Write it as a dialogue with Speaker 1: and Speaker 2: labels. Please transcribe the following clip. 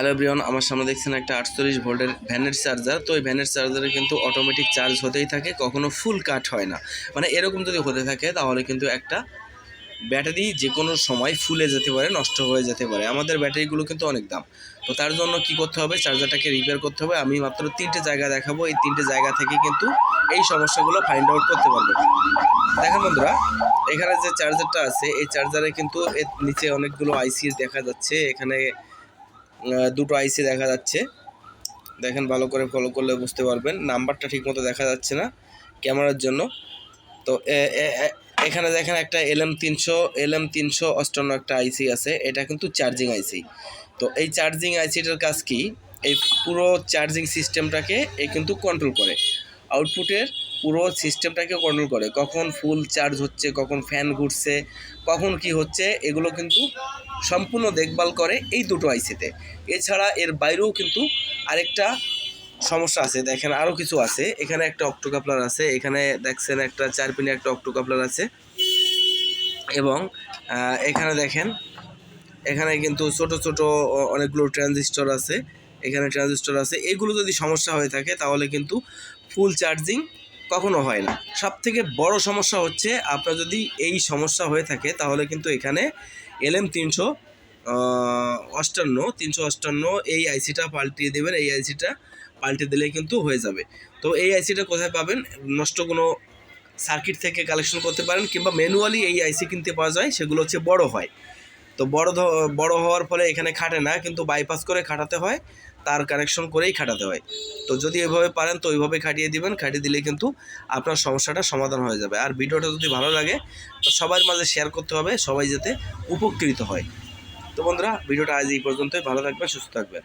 Speaker 1: Hello everyone, আমার সামনে দেখছেন একটা 48 ভোল্টের ভ্যানের চার্জার। তো এই ভ্যানের চার্জারে কিন্তু অটোমেটিক চার্জ হতেই থাকে, কখনো ফুল কাট হয় না। মানে এরকম যদি হতে থাকে তাহলে কিন্তু একটা ব্যাটারি যে কোনো সময় ফুলে যেতে পারে, নষ্ট হয়ে যেতে পারে। আমাদের ব্যাটারিগুলো কিন্তু অনেক দাম। তো তার জন্য কি করতে হবে, চার্জারটাকে রিপেয়ার করতে হবে। আমি মাত্র 3টে জায়গা দেখাবো, এই 3টে জায়গা থেকে কিন্তু এই সমস্যাগুলো ফাইন্ড আউট করতে পারবেন। দেখেন বন্ধুরা, এখানে যে চার্জারটা আছে এই চার্জারে কিন্তু এর নিচে অনেকগুলো আইসি দেখা যাচ্ছে। এখানে দুটো আইসি দেখা যাচ্ছে। দেখেন, ভালো করে ফলো করলে বুঝতে পারবেন। নাম্বারটা ঠিকমতো দেখা যাচ্ছে না ক্যামেরার জন্য। তো এখানে দেখেন একটা LM358 একটা আইসি আছে, এটা কিন্তু চার্জিং আইসি। তো এই চার্জিং আইসিটার কাজ কি, এই পুরো চার্জিং সিস্টেমটাকে কিন্তু কন্ট্রোল করে। আউটপুটের পুরো সিস্টেমটাকে কন্ট্রোল করে, কখন ফুল চার্জ হচ্ছে, কখন ফ্যান ঘুরছে, কখন কি হচ্ছে, এগুলো কিন্তু সম্পূর্ণ দেখভাল করে এই দুটো আইসিতে। এছাড়া এর বাইরেও কিন্তু আরেকটা সমস্যা আছে। দেখেন আরও কিছু আছে। এখানে একটা অক্টোকাপলার আছে, এখানে দেখছেন একটা 4 পিনের একটা অক্টোকাপলার আছে। এবং এখানে দেখেন, এখানে কিন্তু ছোট ছোট অনেকগুলো ট্রানজিস্টর আছে। এখানে ট্রানজিস্টর আছে। এগুলো যদি সমস্যা হয়ে থাকে তাহলে কিন্তু ফুল চার্জিং কখনো হয় না। সবথেকে বড় সমস্যা হচ্ছে, আপনার যদি এই সমস্যা হয়ে থাকে তাহলে কিন্তু এখানে LM358 এই আইসিটা পাল্টিয়ে দেবেন। এই আইসিটা পাল্টে দিলে কিন্তু হয়ে যাবে। তো এই আইসিটা কোথায় পাবেন? নষ্ট কোনো সার্কিট থেকে কালেকশন করতে পারেন, কিংবা ম্যানুয়ালি এই আইসি কিনতে পাওয়া যায়, সেগুলো হচ্ছে বড় হয়। তো বড় হওয়ার ফলে এখানে খাটে না, কিন্তু বাইপাস করে খাটাতে হয়, তার কানেকশন করেই খাটাতে হয়। তো যদি এভাবে পারেন তো ওইভাবে খাটিয়ে দিবেন, খাটিয়ে দিলে কিন্তু আপনার সমস্যাটা সমাধান হয়ে যাবে। আর ভিডিওটা যদি ভালো লাগে তো সবার মাঝে শেয়ার করতে হবে, সবাই যাতে উপকৃত হয়। তো বন্ধুরা, ভিডিওটা আজ এই পর্যন্তই। ভালো থাকবেন, সুস্থ থাকবেন।